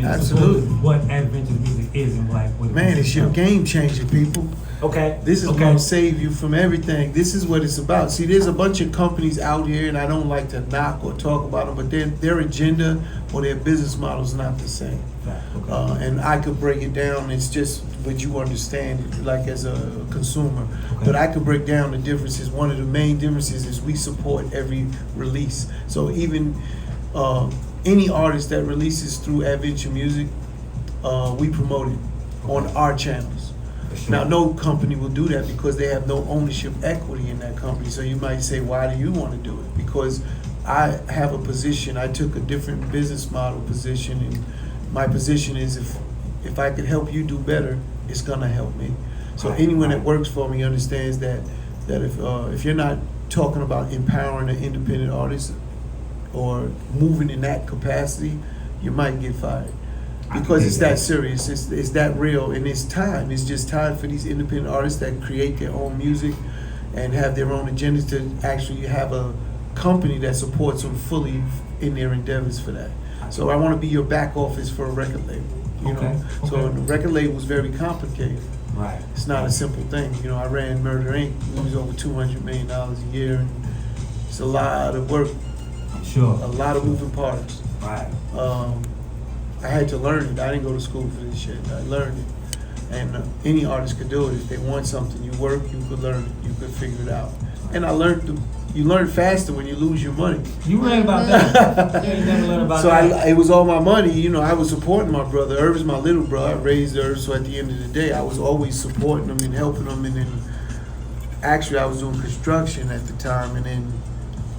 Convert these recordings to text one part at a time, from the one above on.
Absolutely. What adventure music is and like what Man, it's your game changer, people. Okay. This is gonna save you from everything. This is what it's about. See, there's a bunch of companies out here, and I don't like to knock or talk about them, but their agenda or their business model is not the same. Okay. And I could break it down. It's just what you understand, like as a consumer. Okay. But I could break down the differences. One of the main differences is we support every release. So even any artist that releases through Adventure Music, we promote it on our channels. Sure. Now, no company will do that because they have no ownership equity in that company. So you might say, why do you want to do it? Because I have a position. I took a different business model position, and my position is if I could help you do better, it's gonna help me. So anyone that works for me understands that if you're not talking about empowering an independent artist or moving in that capacity, you might get fired. Because it's that serious, it's that real, and it's time. It's just time for these independent artists that create their own music and have their own agendas to actually have a company that supports them fully in their endeavors for that. So I want to be your back office for a record label, you know. So the record label is very complicated. Right. It's not a simple thing. You know, I ran Murder Inc. It was over $200 million a year, and it's a lot of work. Sure. A lot of moving parts. Right. I had to learn it. I didn't go to school for this shit. I learned it. And any artist could do it. If they want something, you work, you could learn it. You could figure it out. And I learned you learn faster when you lose your money. You read about that. You ain't never learned about that. So it was all my money. You know, I was supporting my brother. Irv is my little brother. I raised Irv, so at the end of the day, I was always supporting him and helping him. And then, actually, I was doing construction at the time, and then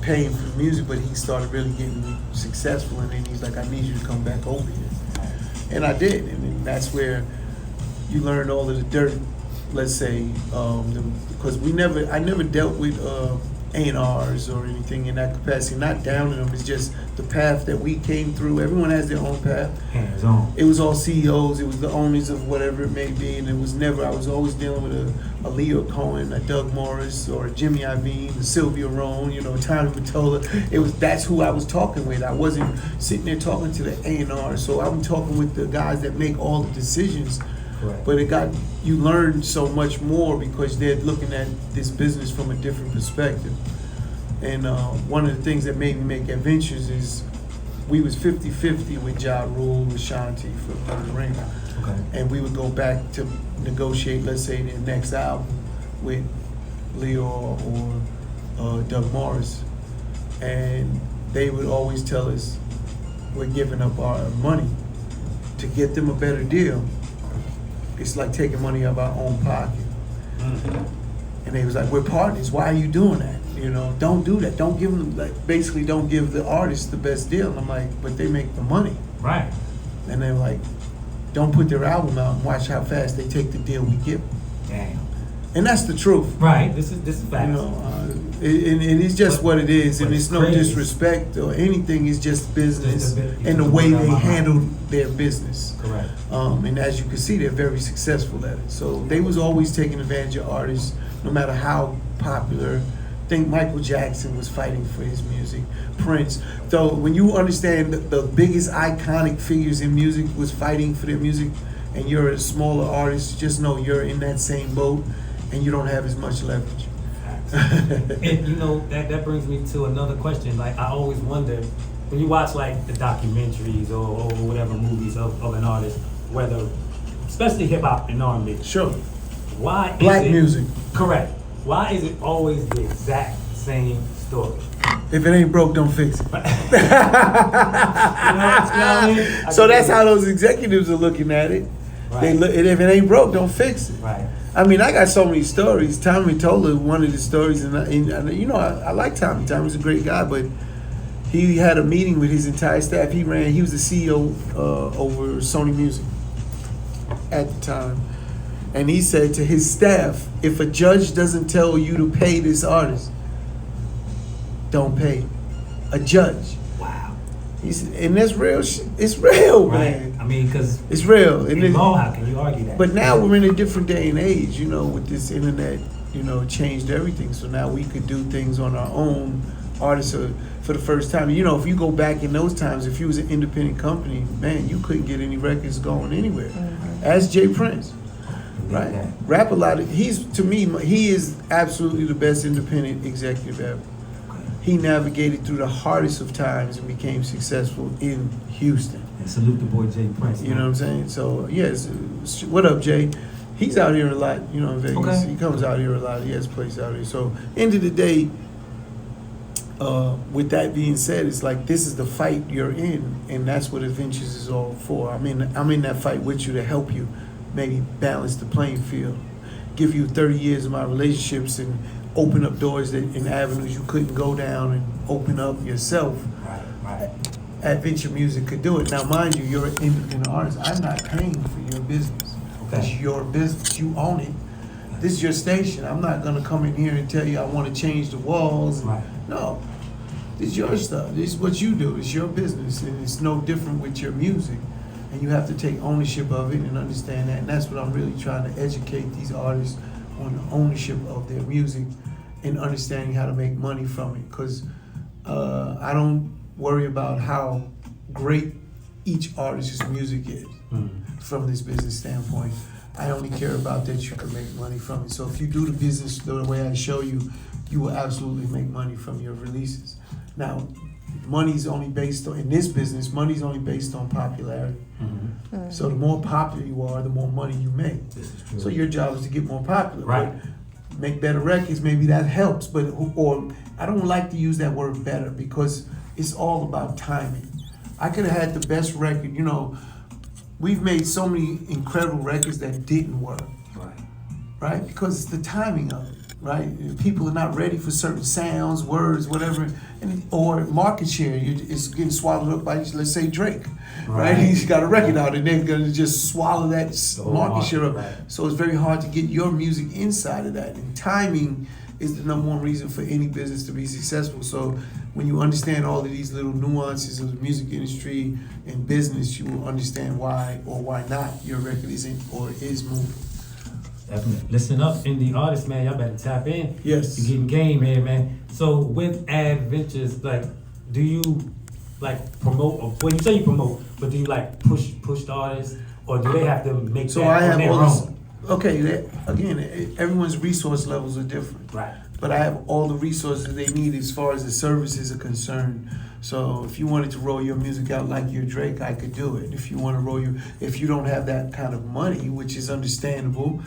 paying for the music. But he started really getting successful, and then he's like, "I need you to come back over here." And I did, and then that's where you learn all of the dirt. Let's say, because I never dealt with A&Rs or anything in that capacity. Not downing them. It's just the path that we came through. Everyone has their own path. Hands on. It was all CEOs. It was the owners of whatever it may be, and it was never. I was always dealing with a Leo Cohen, a Doug Morris, or a Jimmy Iovine, a Sylvia Rohn. You know, Tommy Mottola. That's who I was talking with. I wasn't sitting there talking to the A&R. So I'm talking with the guys that make all the decisions. Correct. But you learn so much more because they're looking at this business from a different perspective. And one of the things that made me make Adventures is we was 50-50 with Ja Rule, with Shanti for the Ring. Okay. And we would go back to negotiate, let's say, their next album with Leo or Doug Morris. And they would always tell us, we're giving up our money to get them a better deal. It's like taking money out of our own pocket. Mm-hmm. And they was like, we're partners, why are you doing that? You know, don't do that. Don't give them, like, basically don't give the artist the best deal. And I'm like, but they make the money. Right. And they're like, don't put their album out and watch how fast they take the deal we give them. Damn. And that's the truth. Right, this is facts. You know, and it's just what it is, and it's no crazy. Disrespect or anything. It's just business Just and the way they handle their business. Correct. And as you can see, they're very successful at it. So they was always taking advantage of artists, no matter how popular. I think Michael Jackson was fighting for his music. Prince. So when you understand the biggest iconic figures in music was fighting for their music, and you're a smaller artist, just know you're in that same boat, and you don't have as much leverage. And you know, that brings me to another question. Like, I always wonder, when you watch like the documentaries or whatever movies of an artist, whether, especially hip hop and R&B. Sure. Why Black is it, music. Correct. Why is it always the exact same story? If it ain't broke, don't fix it. You know what I mean? So that's how those executives are looking at it. Right. They look, if it ain't broke, don't fix it. Right. I mean, I got so many stories. Tommy told one of the stories, and you know, I like Tommy. Tommy's a great guy, but he had a meeting with his entire staff. He was the CEO over Sony Music at the time. And he said to his staff, if a judge doesn't tell you to pay this artist, don't pay a judge. Wow. He said, and that's real shit. It's real, Right. man. I mean, because It's real. And in law, how can you argue that? but now we're in a different day and age, you know, with this internet, you know, it changed everything. So now we could do things on our own artists for the first time. You know, if you go back in those times, if you was an independent company, man, you couldn't get any records going anywhere. Ask Jay Prince, right? Yeah. Rap a lot. To me, he is absolutely the best independent executive ever. He navigated through the hardest of times and became successful in Houston. And salute the boy Jay Prince. You know what I'm saying? So, yes, what up, Jay? He's out here a lot, you know, in Vegas. Okay. He comes out here a lot. He has a place out here. So, end of the day, with that being said, it's like this is the fight you're in, and that's what Adventures is all for. I'm in that fight with you to help you maybe balance the playing field, give you 30 years of my relationships and open up doors and avenues you couldn't go down and open up yourself. Right. Adventure Music could do it. Now, mind you, you're an independent artist. I'm not paying for your business. That's your business. You own it. This is your station. I'm not gonna come in here and tell you I want to change the walls. Right. No, this is your stuff. This is what you do. It's your business, and it's no different with your music. And you have to take ownership of it and understand that. And that's what I'm really trying to educate these artists on the ownership of their music and understanding how to make money from it. Because I don't worry about how great each artist's music is from this business standpoint. I only care about that you can make money from it. So if you do the business the way I show you, you will absolutely make money from your releases. Now, money's only based on, in this business, money's only based on popularity. So the more popular you are, the more money you make. This is true. So your job is to get more popular. Right. But make better records, maybe that helps. But or I don't like to use that word better because it's all about timing. I could have had the best record, you know, we've made so many incredible records that didn't work. Right? Because it's the timing of it. Right? People are not ready for certain sounds, words, whatever, or market share is getting swallowed up by, let's say, Drake. Right? He's got a record out and they're gonna just swallow that market share up. Right. So it's very hard to get your music inside of that. And timing is the number one reason for any business to be successful. So when you understand all of these little nuances of the music industry and business, you will understand why or why not your record isn't or is moving. Definitely. Listen up, indie artists, man. Y'all better tap in. Yes. You're getting game here, man. So with Adventures, like, do you like promote? Or, well, you say you promote, but do you like push the artists, or do they have to make So that I have on their all this. own? Okay, again, everyone's resource levels are different. Right. But I have all the resources they need as far as the services are concerned. So if you wanted to roll your music out like you're Drake, I could do it. If you want to if you don't have that kind of money, which is understandable,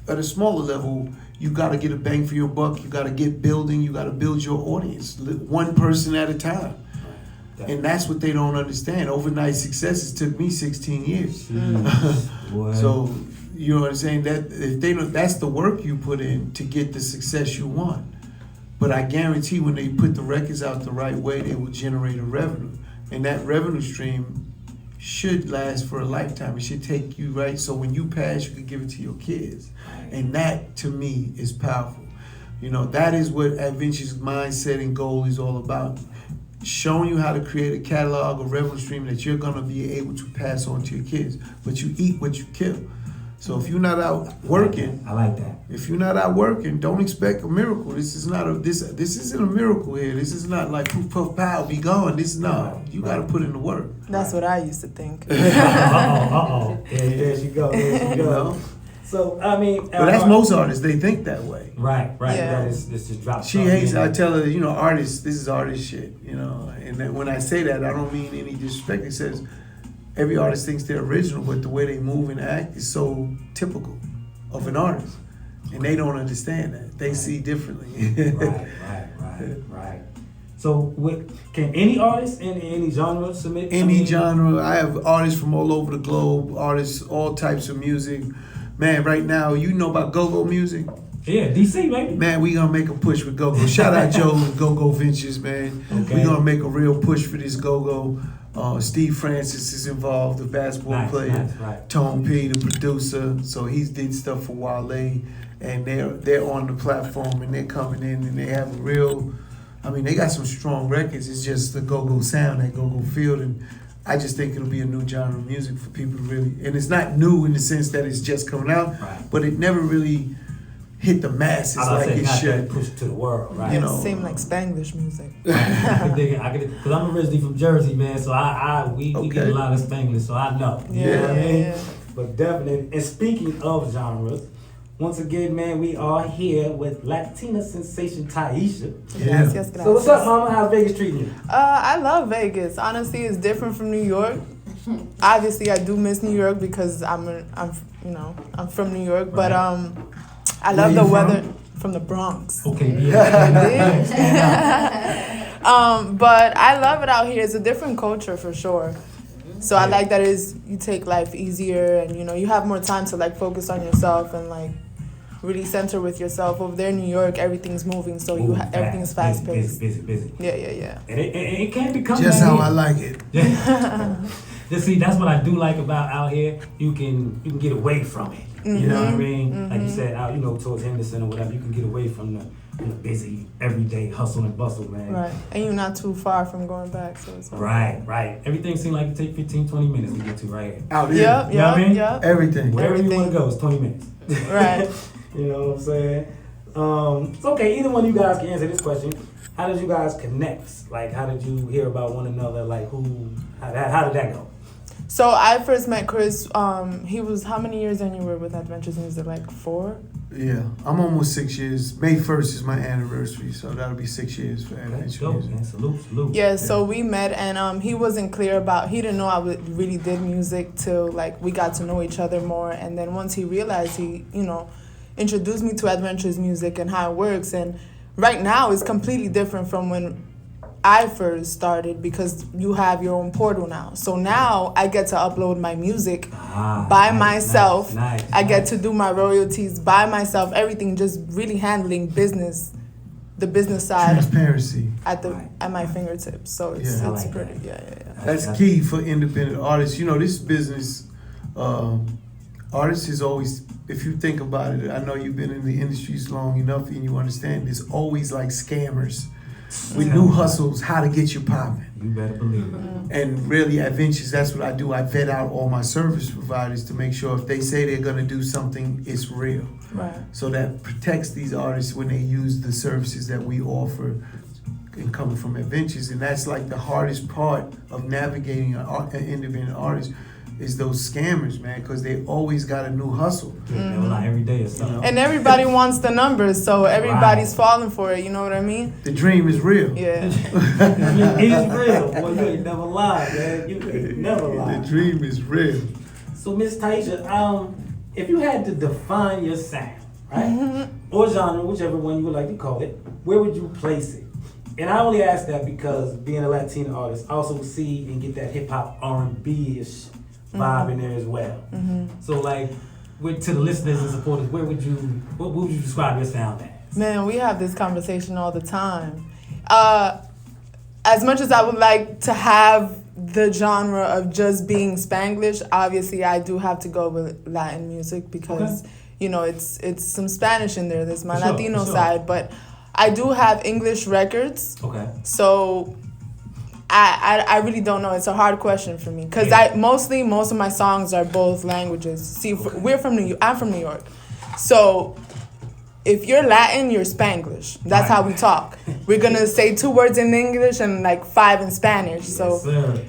at a smaller level, you got to get a bang for your buck. You got to get building. You got to build your audience, one person at a time. And that's what they don't understand. Overnight successes took me 16 years. So you know what I'm saying? That if they don't, that's the work you put in to get the success you want. But I guarantee when they put the records out the right way, they will generate a revenue. And that revenue stream should last for a lifetime. It should take you right. So when you pass, you can give it to your kids. And that, to me, is powerful. You know, that is what Adventure's mindset and goal is all about. Showing you how to create a catalog or revenue stream that you're gonna be able to pass on to your kids. But you eat what you kill. So if you're not out working, I like that. If you're not out working, don't expect a miracle. This is not this isn't a miracle here. This is not like poof puff pow be gone. This is not. You got to put in the work. That's what I used to think. There she go. You know? So I mean, But that's most artists. They think that way. Right. Yeah. That is, this just drops. She hates. I tell her, you know, artists. This is artist shit. You know, and then when I say that, I don't mean any disrespect. It says every artist thinks they're original, but the way they move and act is so typical of an artist, and they don't understand that. They see differently. Right. So, can any artist in any genre submit? Any genre. I have artists from all over the globe, artists, all types of music. Man, right now, you know about go-go music? Yeah, DC, baby. Man, we gonna make a push with go-go. Shout out Joe and Go-Go Ventures, man. Okay. We gonna make a real push for this go-go. Steve Francis is involved, the basketball player. Nice, right. Tone P, the producer. So he's did stuff for Wale, and they're on the platform and they're coming in and they have a real. I mean, they got some strong records. It's just the go-go sound, that go-go feel, and I just think it'll be a new genre of music for people to really. And it's not new in the sense that it's just coming out, Right. but it never really hit the masses like it should. Push it to the world, right? You know, Same like Spanglish music. I can dig it. Because I'm originally from Jersey, man. So we get a lot of Spanglish, so I know. You know what I mean? Yeah. But definitely. And speaking of genres, once again, man, we are here with Latina sensation Taisha. Yeah. Gracias. So what's up, mama? How's Vegas treating you? I love Vegas. Honestly, it's different from New York. Obviously, I do miss New York because I'm from New York. But I love the weather from the Bronx. Okay, yeah. But I love it out here. It's a different culture for sure. So I like that you take life easier and you have more time to like focus on yourself and like really center with yourself. Over there in New York, everything's moving, so everything's fast paced. Busy. Yeah. And it can become just how I like it. Just see, that's what I do like about out here. You can get away from it. You know what I mean? Like you said, out towards Henderson or whatever, you can get away from the busy everyday hustle and bustle, man. Right, and you're not too far from going back, so it's right. Everything seems like it take 15-20 minutes to get to right here. Out here. Yep. You know what I mean? Everything. Wherever you want to go, it's 20 minutes. Right. You know what I'm saying? It's okay. Either one of you guys can answer this question. How did you guys connect? Like, how did you hear about one another? Like, how did that go? So I first met Chris. He was how many years in you were with Adventures Music? Like 4? Yeah, I'm almost 6 years. May 1st is my anniversary, so that'll be 6 years for Adventures Music. Man. Salute. Yeah, so we met and he wasn't clear about, he didn't know I really did music till like we got to know each other more. And then once he realized, he, introduced me to Adventures Music and how it works. And right now it's completely different from when I first started because you have your own portal now. So now I get to upload my music by myself. Nice. I get to do my royalties by myself. Everything, just really handling business, the business side Transparency. at my fingertips. So it's Yeah. pretty. Yeah. That's key for independent artists. This business, artists is always, if you think about it, I know you've been in the industries long enough and you understand, there's always like scammers with new hustles, how to get you popping. You better believe it. And really, at Ventures, that's what I do. I vet out all my service providers to make sure if they say they're going to do something, it's real. Right. So that protects these artists when they use the services that we offer and coming from Adventures. And that's like the hardest part of navigating an independent artist is those scammers, man, because they always got a new hustle. They were like every day or something. And everybody wants the numbers, so everybody's falling for it. You know what I mean? The dream is real. Yeah. It is real. Boy, you ain't never lied, man. You ain't never lied. The dream is real. So, Miss Taisha, if you had to define your sound, right, or genre, whichever one you would like to call it, where would you place it? And I only ask that because being a Latino artist, I also see and get that hip hop R&B-ish vibe in there as well. So, like, to the listeners and supporters, what would you describe your sound as? Man, we have this conversation all the time. As much as I would like to have the genre of just being Spanglish, obviously I do have to go with Latin music because, it's some Spanish in there. There's my Latino side, but I do have English records. Okay. So I really don't know. It's a hard question for me because most of my songs are both languages. See, I'm from New York, so if you're Latin, you're Spanglish. That's how we talk. We're gonna say 2 words in English and like 5 in Spanish. So Yes,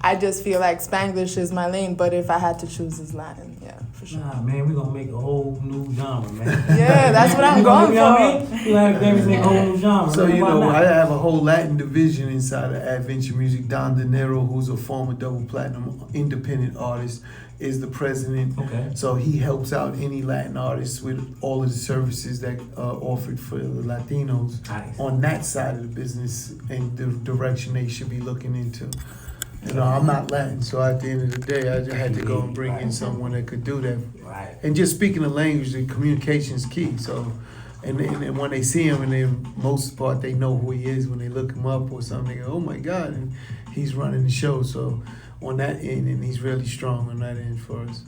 I just feel like Spanglish is my lane. But if I had to choose, it's Latin. Yeah, for sure. Nah, man, we're gonna make a whole new genre, man. Yeah, that's what I'm going for. You know what I mean? We're gonna make a whole new genre. So, man. Why not? I have a whole Latin division inside of Adventure Music. Don De Niro, who's a former double platinum independent artist, is the president. Okay. So he helps out any Latin artists with all of the services that are offered for the Latinos Nice. on that side of the business and the direction they should be looking into. I'm not Latin, so at the end of the day, I just had to go and bring in someone that could do that. Right. And just speaking the language, the communication is key. So, and when they see him, and they most part they know who he is when they look him up or something. They go, "Oh my God!" And he's running the show. So on that end, and he's really strong on that end for us.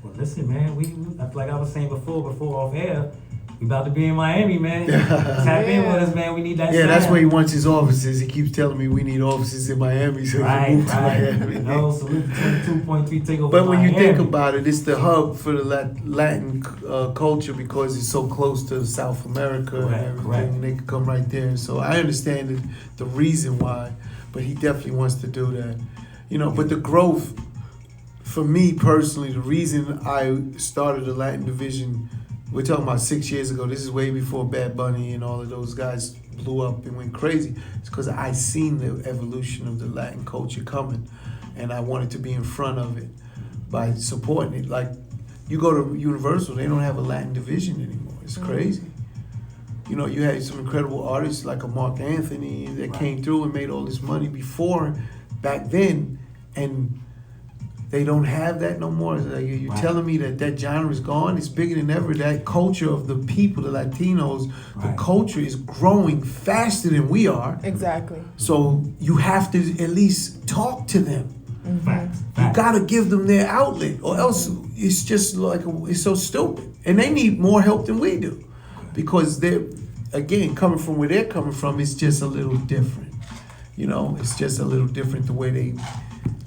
Well, listen, man. We like I was saying before off air, We about to be in Miami, man. Tap in with us, man. We need that. Yeah, sound. that's where he wants his offices. He keeps telling me we need offices in Miami, so he can move to Miami. No, salute to 22.3 Takeover. But when you Miami. think about it, it's the hub for the Latin culture because it's so close to South America and everything. Correct. They can come right there. So I understand the reason why, but he definitely wants to do that. You know, but the growth, for me personally, the reason I started the Latin division, we're talking about 6 years ago. This is way before Bad Bunny and all of those guys blew up and went crazy. It's because I seen the evolution of the Latin culture coming, and I wanted to be in front of it by supporting it. Like, you go to Universal, they don't have a Latin division anymore. It's crazy. You know, you had some incredible artists like a Mark Anthony that came through and made all this money before, back then, and they don't have that no more. Like, you're telling me that genre is gone? It's bigger than ever. That culture of the people, the Latinos, the culture is growing faster than we are. Exactly. So you have to at least talk to them. Facts. You gotta give them their outlet, or else it's just like it's so stupid. And they need more help than we do, because they're, again, coming from where they're coming from, it's just a little different. You know, it's just a little different the way they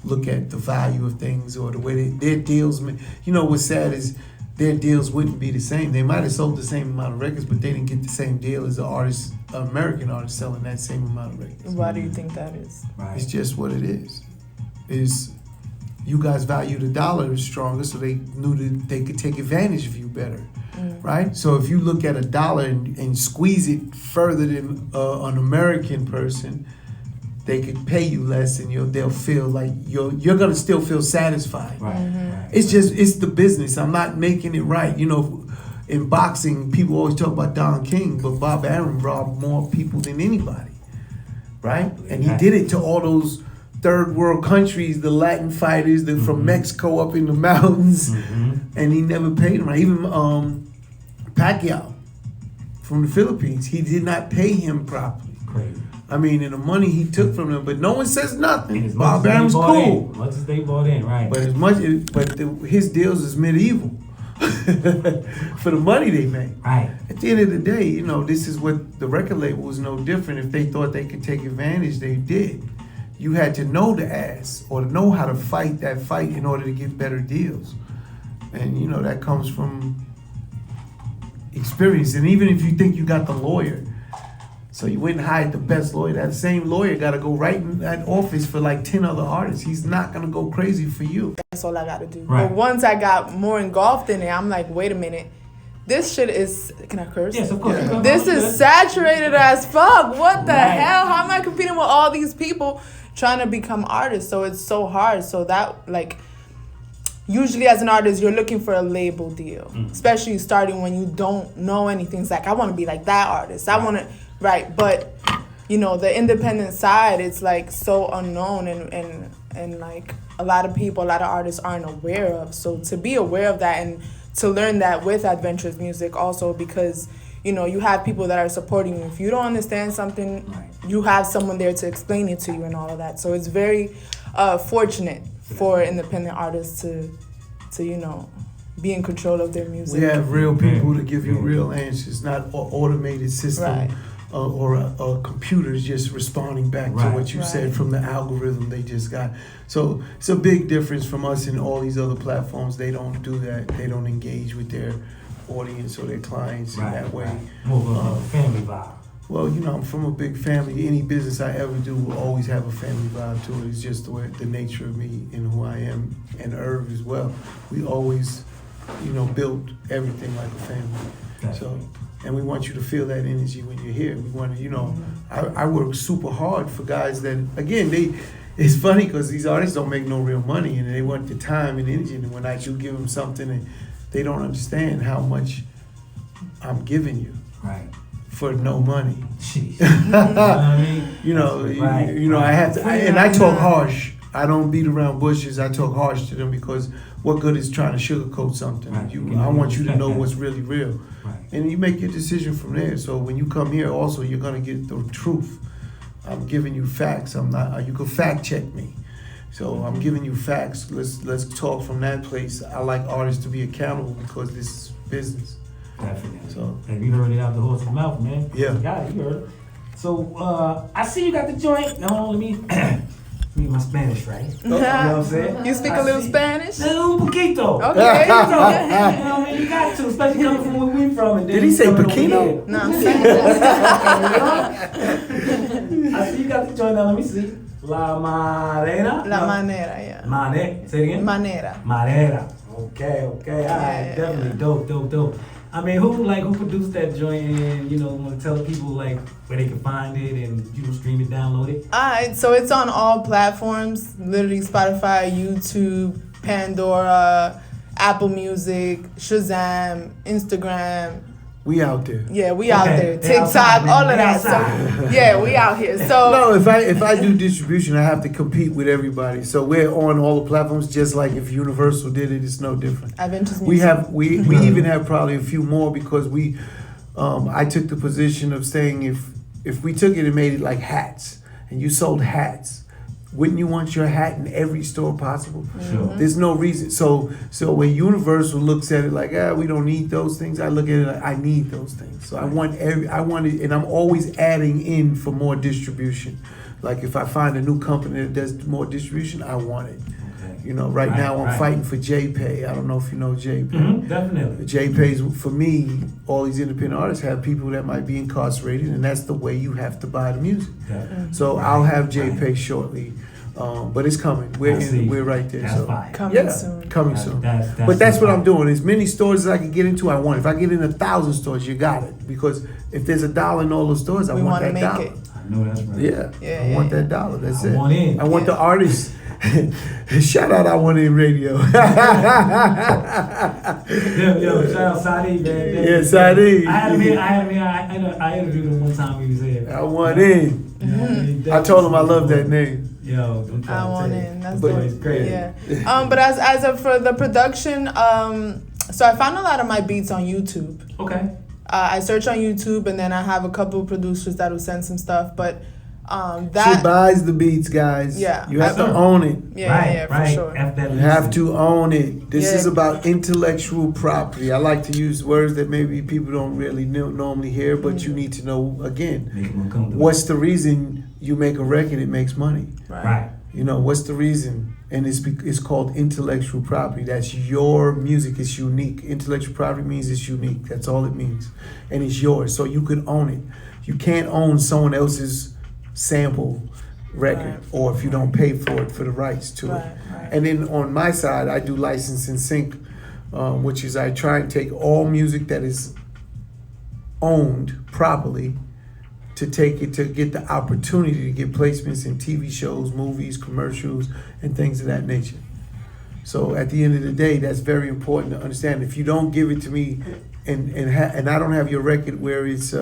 look at the value of things, or the way their deals. You know what's sad is their deals wouldn't be the same. They might have sold the same amount of records, but they didn't get the same deal as an American artist selling that same amount of records. Why do you think that is? It's just what it is. Is you guys value the dollar stronger, so they knew that they could take advantage of you better, right? So if you look at a dollar and squeeze it further than an American person, they could pay you less, and they'll feel like you're gonna still feel satisfied. It's the business. I'm not making it right. You know, in boxing, people always talk about Don King, but Bob Arum robbed more people than anybody, right? And he did it to all those third world countries, the Latin fighters that from Mexico up in the mountains, and he never paid them. Right? Even Pacquiao from the Philippines, he did not pay him properly. Crazy. I mean, and the money he took from them, but no one says nothing. As Bob Arum's cool, much as they bought in, right? but his deals is medieval for the money they make. Right. At the end of the day, you know, this is what the record label was no different. If they thought they could take advantage, they did. You had to know the ass, or to know how to fight that fight in order to get better deals. And, you know, that comes from experience. And even if you think you got the lawyer, so you went and hired the best lawyer, that same lawyer got to go right in that office for like 10 other artists. He's not going to go crazy for you. That's all I got to do. Right. But once I got more engulfed in it, I'm like, wait a minute. This shit is, can I curse? Yes, of course. Yeah. This is saturated as fuck. What the hell? How am I competing with all these people trying to become artists? So it's so hard. So that, like, usually as an artist, you're looking for a label deal, especially starting when you don't know anything. It's like, I want to be like that artist. I want to, right. But, you know, the independent side, it's like so unknown and like a lot of people, a lot of artists aren't aware of. So to be aware of that and to learn that with adventurous music also, because, you know, you have people that are supporting you. If you don't understand something, you have someone there to explain it to you and all of that. So it's very fortunate for independent artists to you know, be in control of their music. We have real people to give you real answers, not an automated system. Right. Or a computer's just responding back to what you said from the algorithm they just got. So it's a big difference from us and all these other platforms. They don't do that. They don't engage with their audience or their clients in that way. More of a family vibe. Well, you know, I'm from a big family. Any business I ever do will always have a family vibe to it. It's just the nature of me and who I am, and Irv as well. We always, you know, built everything like a family. So. And we want you to feel that energy when you're here. We want to, you know, I work super hard for guys that, again, it's funny because these artists don't make no real money and they want the time and energy. And when I do give them something, and they don't understand how much I'm giving you for no money. Jeez. You know what I mean? You know, I have to, and I talk harsh. I don't beat around bushes. I talk harsh to them because what good is trying to sugarcoat something? I want you to know what's really real. And you make your decision from there. So when you come here also, you're going to get the truth. I'm giving you facts. I'm not, you can fact check me. So I'm giving you facts. Let's talk from that place. I like artists to be accountable because this is business. Definitely. So And you heard it out the horse's mouth, man. Yeah. You got it, you heard it. So, I see you got the joint. No, let me read my Spanish, right? You know what I'm saying? You speak a little Spanish? Un poquito. Okay. You know what I mean? You got to, especially coming from where we from. And then Did he say coming over Pequeno? here. No, I'm saying. I see you got the joint now. Let me see. La Manera. La manera, yeah. Say it again. Manera. Manera. Okay. All right. Yeah. Definitely dope. I mean, who produced that joint and, you know, want to tell people, like, where they can find it and, you know, stream it, download it? Alright, so it's on all platforms, literally Spotify, YouTube, Pandora, Apple Music, Shazam, Instagram. we out there. Yeah, we out there. They TikTok, outside, man. all of They that. So yeah, we out here. So No, if I do distribution, I have to compete with everybody. So we're on all the platforms, just like if Universal did it, it's no different. Adventures We Music. we even have probably a few more because I took the position of saying if we took it and made it like hats and you sold hats, wouldn't you want your hat in every store possible? Sure. There's no reason. So when Universal looks at it like, we don't need those things, I look at it like I need those things. So I want it, and I'm always adding in for more distribution. Like if I find a new company that does more distribution, I want it. Okay. You know, right now I'm fighting for JPay. I don't know if you know JPay. Mm-hmm, definitely. JPay's, for me, all these independent artists have people that might be incarcerated, and that's the way you have to buy the music. Definitely. So I'll have JPay shortly, but it's coming. We're right there. That's So fire. Coming soon. coming soon. That's But that's what I'm fire. doing. As many stores as I can get into, I want. If I get in 1,000 stores, you got it. Because if there's $1 in all those stores, I We want wanna that make dollar. it. I know that's right. Yeah, Yeah, I yeah, want yeah. that dollar. That's I it. want in. I want the Yeah. artists. Shout out, I want in radio. Yo, shout out Sadi, man. Yeah, Sadi. I had him here. I interviewed him one time. He was here. I want in. I told him I love that name. Yo, I'm trying to I tell want you. in. That's But dope. it's crazy. Yeah. But as of for the production, so I found a lot of my beats on YouTube. Okay. I search on YouTube and then I have a couple producers that will send some stuff. But She that buys the beats, guys. Yeah. You have to Sure. own it. yeah, for sure. After You have to own it. This Yeah. is about intellectual property. I like to use words that maybe people don't really normally hear, but you need to know, again, Make him uncomfortable. what's the reason you make a record, it makes money. Right. You know, what's the reason? And it's called intellectual property. That's your music. It's unique. Intellectual property means it's unique. That's all it means. And it's yours, so you can own it. You can't own someone else's sample record, Right. or if you don't pay for it, for the rights to it. Right. And then on my side, I do license and sync, which is I try and take all music that is owned properly to take it to get the opportunity to get placements in TV shows, movies, commercials, and things of that nature. So at the end of the day, that's very important to understand. If you don't give it to me, and I don't have your record where it's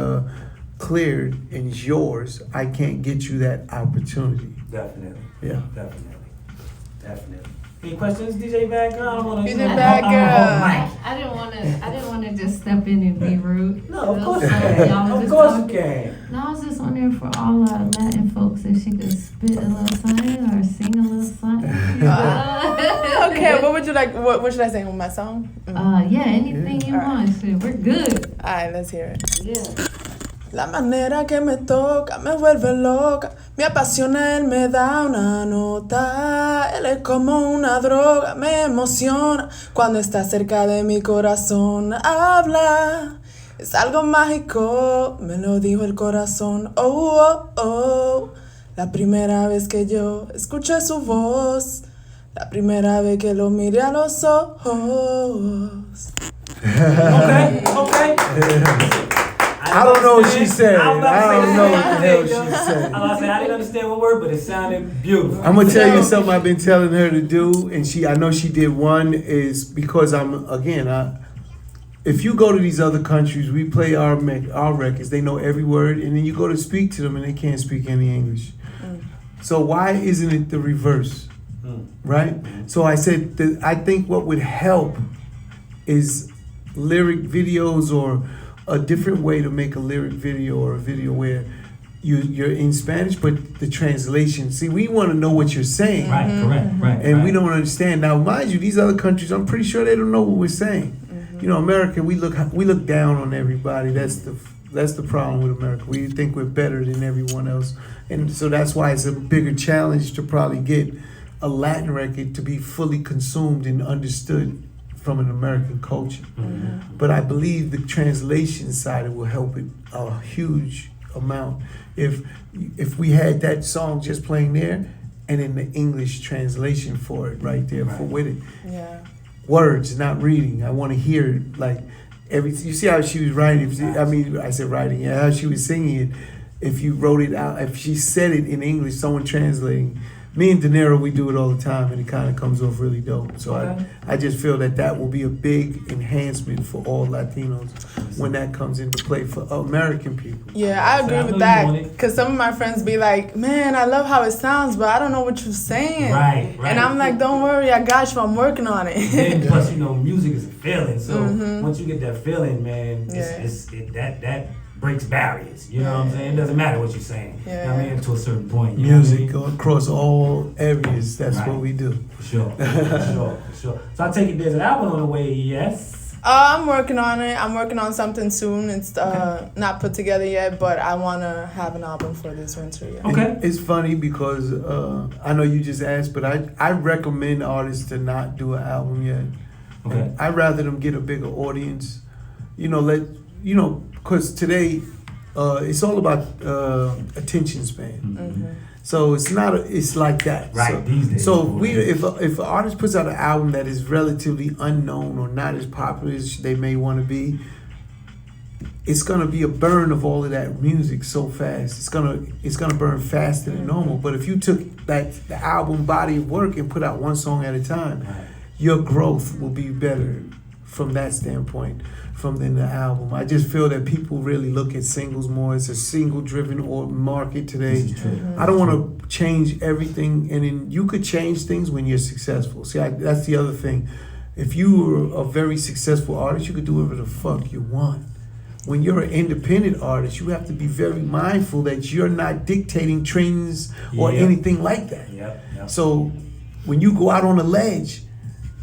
cleared and it's yours, I can't get you that opportunity. Definitely. Yeah. Definitely. Any questions, DJ Bad Girl? I don't want to. DJ Bad Girl. I didn't want to just step in and be rude. No, of course you So, can. y'all was Of just course you talking- can. No, I was just wondering for all our Latin folks if she could spit a little something or sing a little something. Okay, what would you like? What should I sing with my song? Yeah, anything you Alright. want. Shit, we're good. All right, let's hear it. Yeah. La manera que me toca me vuelve loca, me apasiona, él me da una nota, él es como una droga, me emociona cuando está cerca de mi corazón, habla, es algo mágico, me lo dijo el corazón, oh, oh, oh, la primera vez que yo escuché su voz, la primera vez que lo miré a los ojos. Okay. I don't know what she said. I was about to I don't say, know what the hell yo. she said. I was about to say, I didn't understand one word, but it sounded beautiful. I'm gonna tell you something I've been telling her to do, and I know she did one, is because if you go to these other countries, we play our records, they know every word, and then you go to speak to them and they can't speak any English. So why isn't it the reverse, right? So I said that I think what would help is lyric videos, or a different way to make a lyric video, or a video where you're in Spanish, but the translation. See, we want to know what you're saying. Right, correct, right. And right. we don't understand. Now, mind you, these other countries, I'm pretty sure they don't know what we're saying. You know, America, we look down on everybody. That's the problem with America. We think we're better than everyone else, and so that's why it's a bigger challenge to probably get a Latin record to be fully consumed and understood from an American culture. But I believe the translation side will help it a huge amount. If we had that song just playing there, and then the English translation for it right there for with it. Yeah. Words, not reading. I want to hear it, like you see how she was writing. I said writing. Yeah, how she was singing it. If you wrote it out, if she said it in English, someone translating. Me and De Niro, we do it all the time, and it kind of comes off really dope. So I just feel that will be a big enhancement for all Latinos when that comes into play for American people. Yeah, I agree with that. Because some of my friends be like, man, I love how it sounds, but I don't know what you're saying. Right. And I'm like, don't worry, I got you, I'm working on it. And plus, music is a feeling. So once you get that feeling, man, that breaks barriers. You know what I'm saying? It doesn't matter what you're saying. Yeah. You know what I mean? To a certain point. Music across all areas. That's what we do. For sure. For sure. So I take it there's an album on the way, yes? I'm working on it. I'm working on something soon. It's not put together yet, but I want to have an album for this winter. Yeah. Okay. It's funny because I know you just asked, but I recommend artists to not do an album yet. Okay. I'd rather them get a bigger audience. Because today it's all about attention span. So it's like that. Right, these days. So if an artist puts out an album that is relatively unknown or not as popular as they may want to be, it's gonna be a burn of all of that music so fast. It's gonna burn faster than normal. But if you took the album body of work and put out one song at a time, your growth will be better from that standpoint than the album. I just feel that people really look at singles more. It's a single-driven market today. I don't want to change everything, and then you could change things when you're successful. See, that's the other thing. If you were a very successful artist, you could do whatever the fuck you want. When you're an independent artist, you have to be very mindful that you're not dictating trends or anything like that. Yep. So when you go out on a ledge,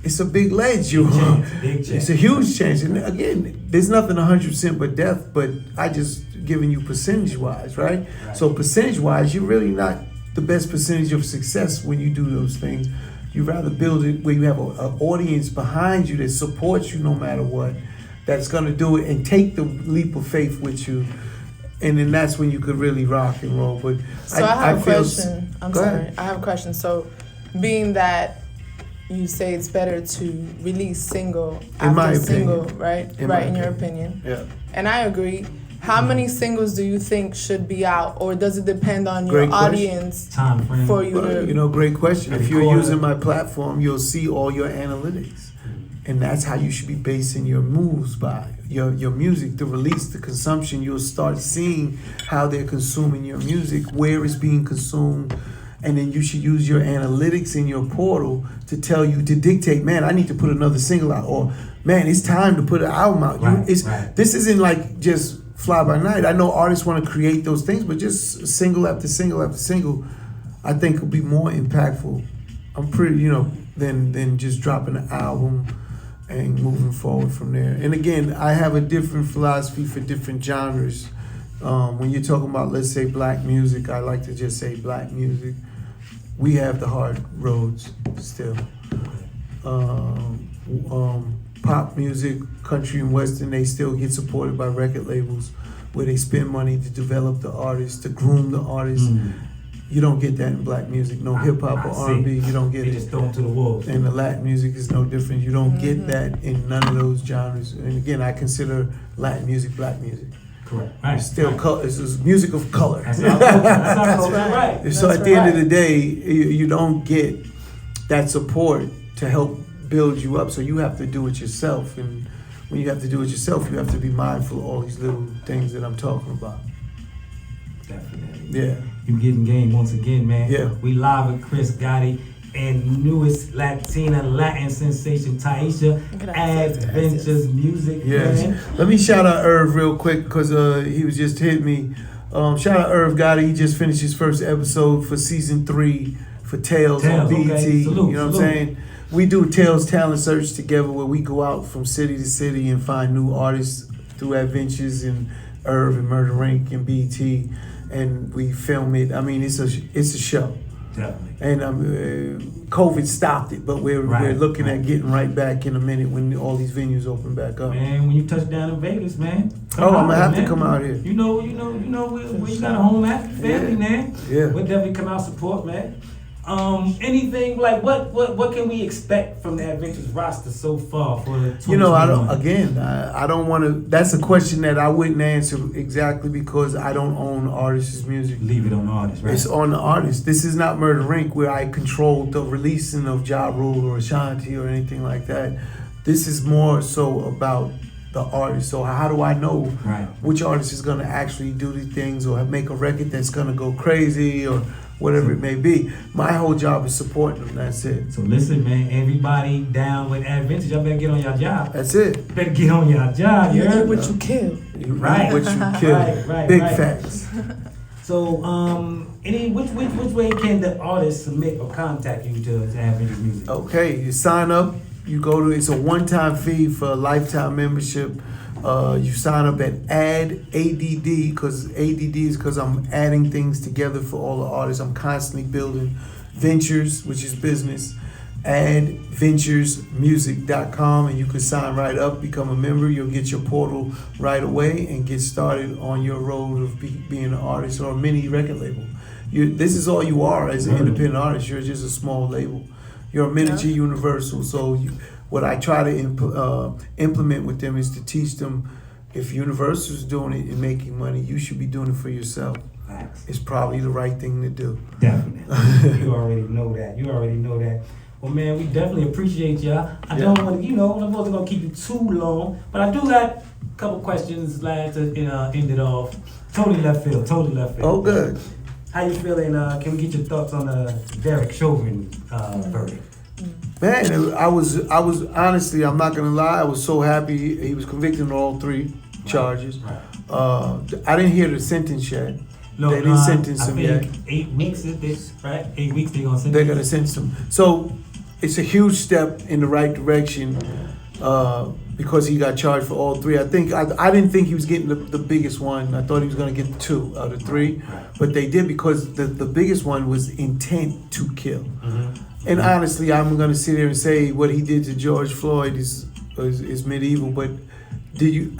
it's a big ledge. It's a huge change. And again, there's nothing 100% but death, but I just giving you percentage-wise, right? So percentage-wise, you're really not the best percentage of success when you do those things. You rather build it where you have an audience behind you that supports you no matter what, that's going to do it and take the leap of faith with you. And then that's when you could really rock and roll. But so I have a question. I have a question. So being that you say it's better to release single after single, right? In your opinion. Yeah. And I agree. How many singles do you think should be out, or does it depend on your audience time frame for you to? Great question. If you're using my platform, you'll see all your analytics, and that's how you should be basing your moves by your music, the release, the consumption. You'll start seeing how they're consuming your music, where it's being consumed. And then you should use your analytics in your portal to tell you, to dictate, man, I need to put another single out, or man, it's time to put an album out. This isn't like just fly by night. I know artists want to create those things, but just single after single after single, I think will be more impactful. I'm pretty, than just dropping an album and moving forward from there. And again, I have a different philosophy for different genres. When you're talking about, let's say, black music, I like to just say black music. We have the hard roads still. Pop music, country and western, they still get supported by record labels where they spend money to develop the artists, to groom the artists. You don't get that in black music. No hip hop or R&B, you don't get it. Just throw them to the wolves. And the Latin music is no different. You don't get that in none of those genres. And again, I consider Latin music black music. Correct. It's still color. It's music of color. That's our culture. That's our culture. Right. So at the end of the day, you don't get that support to help build you up. So you have to do it yourself. And when you have to do it yourself, you have to be mindful of all these little things that I'm talking about. Definitely. Yeah. You getting game once again, man. Yeah. We live with Chris Gotti and newest Latin sensation Taisha, Adventures Music. Yes. Man. Let me shout out Irv real quick because he was just hit me. Shout out Irv Gotti. He just finished his first episode for season 3 for Tales on BET. Okay. Salute, you know what I'm saying? we do Tales Talent Search together, where we go out from city to city and find new artists through Adventures and Irv and Murder Inc. and BT, and we film it. I mean, it's a show. Definitely. And COVID stopped it, but we're looking at getting right back in a minute when all these venues open back up. Man, when you touch down in Vegas, man. I'm gonna have to come out here. You know where you got a home at, family, man. Yeah. We'll definitely come out support, man. Anything like what can we expect from the Adventures roster so far for the 2021? I don't want to. That's a question that I wouldn't answer exactly because I don't own artists' music. Leave it on the artist, right? It's on the artist. This is not Murder Inc. where I control the releasing of Ja Rule or Ashanti or anything like that. This is more so about the artist. So how do I know which artist is going to actually do these things or make a record that's going to go crazy or whatever it may be? My whole job is supporting them. That's it. So listen, man, everybody down with Adventures, y'all better get on your job. That's it. Better get on your job. You eat what you kill. You Right. eat what you kill. Right. Big facts. So, which way can the artist submit or contact you to Adventures Music? Okay, you sign up. You go to. It's a one-time fee for a lifetime membership. You sign up at ADD because ADD is because I'm adding things together for all the artists. I'm constantly building ventures, which is business. Adventuresmusic.com, and you can sign right up, become a member. You'll get your portal right away and get started on your road of being an artist or a mini record label. This is all you are as an independent artist. You're just a small label. You're a miniature Universal. So what I try to implement with them is to teach them, if Universal's doing it and making money, you should be doing it for yourself. Facts. It's probably the right thing to do. Definitely. You already know that. Well, man, we definitely appreciate y'all. I don't want to, I wasn't going to keep you too long, but I do got a couple questions last to end it off. Totally left field. Oh, good. How you feeling? Can we get your thoughts on the Derek Chauvin verdict? Man, I was honestly, I'm not gonna lie, I was so happy he was convicted on all 3 charges. Right. I didn't hear the sentence yet. No, they didn't sentence him yet. 8 weeks is this, right? 8 weeks they're gonna sentence. They're gonna sentence him. So it's a huge step in the right direction because he got charged for all 3. I didn't think he was getting the biggest one. I thought he was gonna get 2 out of 3, but they did because the biggest one was intent to kill. Mm-hmm. And honestly, I'm gonna sit here and say what he did to George Floyd is medieval, but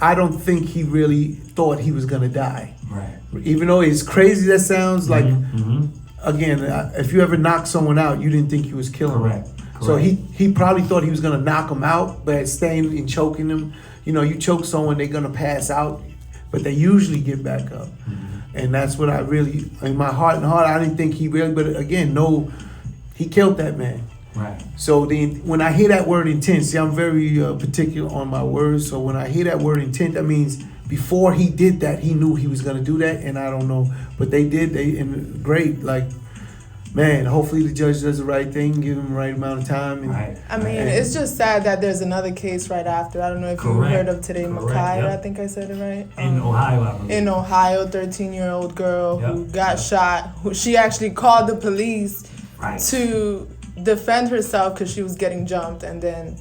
I don't think he really thought he was gonna die. Right. Even though it's crazy that sounds like, again, if you ever knock someone out, you didn't think he was killing them. So he probably thought he was gonna knock him out, but staying and choking them. You choke someone, they're gonna pass out, but they usually get back up. Mm-hmm. And that's what I really, in my heart and heart, I didn't think he really, but again, no, he killed that man. Right. So when I hear that word intent, see, I'm very particular on my words. So when I hear that word intent, that means before he did that, he knew he was gonna do that, and I don't know, but they did. And great, like, man. Hopefully the judge does the right thing, give him the right amount of time. And, I mean, it's just sad that there's another case right after. I don't know if you heard of today, Makai. I think I said it right. In Ohio, I believe. In Ohio, 13-year-old girl who got shot. She actually called the police to defend herself because she was getting jumped, and then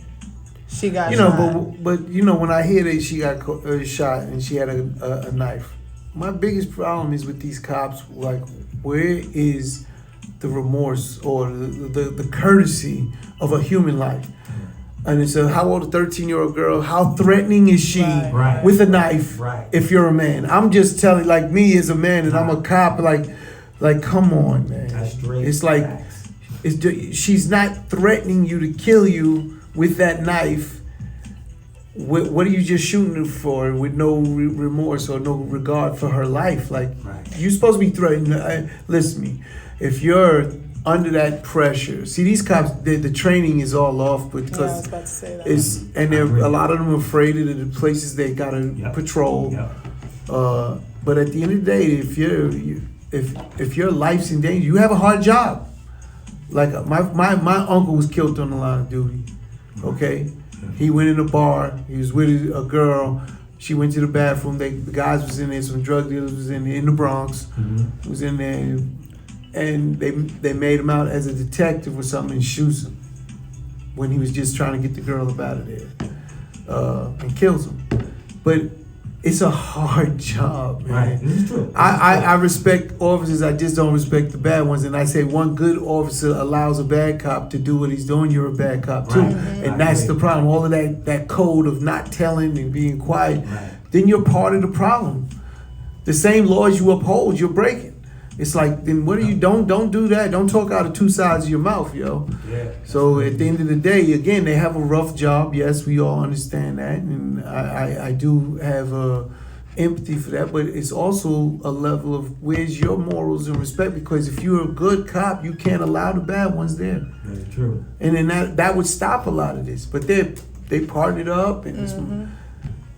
she got shot. But when I hear that she got shot and she had a knife, my biggest problem is with these cops. Like, where is the remorse or the courtesy of a human life? And it's how old a 13-year-old girl? How threatening is she with a knife? If you're a man, I'm just telling, like, me as a man, and I'm a cop. Like, come on, man. That's straight. It's like. She's not threatening you to kill you with that knife. What are you just shooting her for with no remorse or no regard for her life? Like, you're supposed to be threatened. Listen to me. If you're under that pressure, see, these cops, the training is all off, but because I was about to say that. a lot of them are afraid of the places they gotta patrol. But at the end of the day, if your life's in danger, you have a hard job. Like my uncle was killed on the line of duty. Okay, he went in a bar. He was with a girl. She went to the bathroom. The guys was in there. Some drug dealers was in the Bronx. Was in there, and they made him out as a detective or something and shoots him. when he was just trying to get the girl up out of there, and kills him. But it's a hard job, man. Right, this is true. I respect officers, I just don't respect the bad ones. And I say one good officer allows a bad cop to do what he's doing, you're a bad cop too. Right. And that's the problem. All of that code of not telling and being quiet, Right. then you're part of the problem. The same laws you uphold, you're breaking. It's like, then what are you, don't do that. Don't talk out of two sides of your mouth, yo. Yeah. So at the end of the day, again, they have a rough job. Yes, we all understand that. And I do have empathy for that. But it's also a level of where's your morals and respect? Because if you're a good cop, you can't allow the bad ones there. Very true. And then that would stop a lot of this. But they partnered up and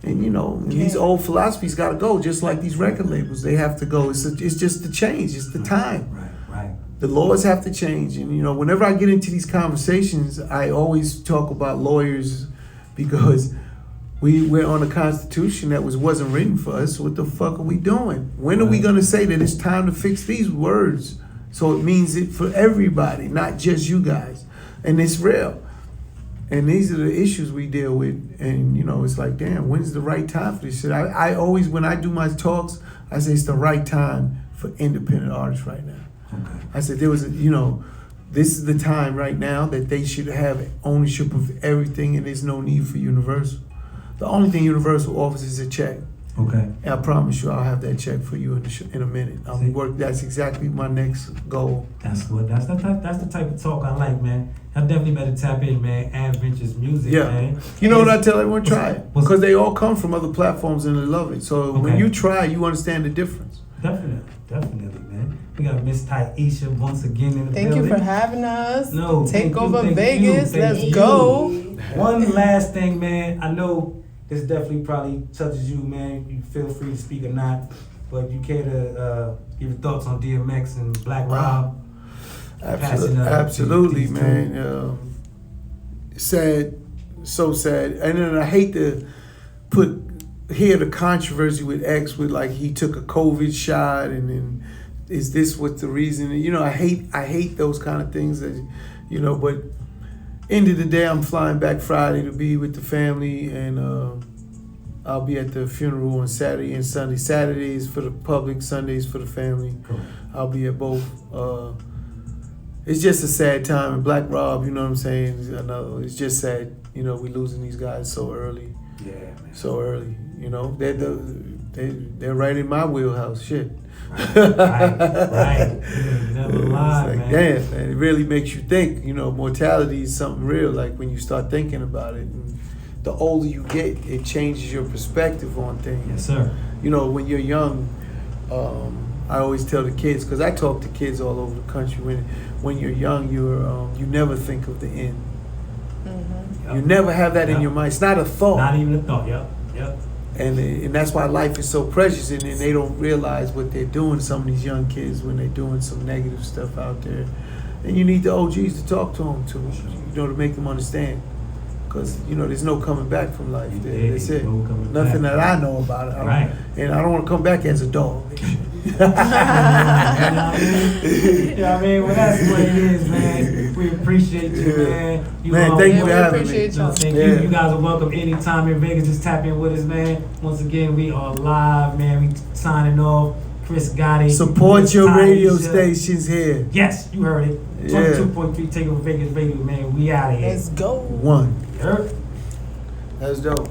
and you know, and these old philosophies got to go, just like these record labels. They have to go. It's just the change. It's the time. Right. The laws have to change. And, you know, whenever I get into these conversations, I always talk about lawyers because we're on a constitution that wasn't written for us. What the fuck are we doing? When are we going to say that it's time to fix these words? So it means it for everybody, not just you guys. And it's real. And these are the issues we deal with. And, you know, it's like, damn, when's the right time for this shit? I always, when I do my talks, I say it's the right time for independent artists right now. Okay. I said this is the time right now that they should have ownership of everything, and there's no need for Universal. The only thing Universal offers is a check. Okay. And I promise you, I'll have that check for you in a minute. That's exactly my next goal. That's the type of talk I like, man. I definitely better tap in, man. Adventures music, man. You know what I tell everyone? Try it. Because they all come from other platforms and they love it. So when you try, you understand the difference. Definitely, man. We got Miss Taisha once again in the Thank building. you for having us. No, Takeover thank Vegas. you. Let's go. One last thing, man. I know this definitely probably touches you, man. You feel free to speak or not, but you care to give your thoughts on DMX and Black Rob. Absolutely, man. Sad, so sad. And then I hate to hear the controversy with X with like he took a COVID shot and then is this what the reason? You know, I hate those kind of things that, you know, but end of the day, I'm flying back Friday to be with the family, and I'll be at the funeral on Saturday and Sunday. Saturdays for the public, Sundays for the family. Cool. I'll be at both. It's just a sad time. And Black Rob, you know what I'm saying? I know it's just sad. You know, we losing these guys so early. Yeah, man. So early. You know, they're right in my wheelhouse. Shit. Right. You never lie, it's like, man. damn, man, it really makes you think. You know, mortality is something real. Like when you start thinking about it, and the older you get, it changes your perspective on things. Yes, sir. You know, when you're young, I always tell the kids, because I talk to kids all over the country. When you're young, you never think of the end. Mm-hmm. You never have that in your mind. It's not a thought. Not even a thought. Yep. And that's why life is so precious, and they don't realize what they're doing, some of these young kids, when they're doing some negative stuff out there. And you need the OGs to talk to them, you know, to make them understand. Because, you know, there's no coming back from life. That's it. Nothing that I know about it. And I don't want to come back as a dog. You know what I mean? Well, that's what it is, man. We appreciate you, man. Thank you for having me. Appreciate y'all. Thank you. You guys are welcome anytime in Vegas. Just tap in with us, man. Once again, we are live, man. We signing off. Chris Gotti. Support your Taisha. radio stations here. Yes, you heard it. 22.3 Takeover Vegas Radio, man. We out of here. Let's go. One. Heard? That's dope.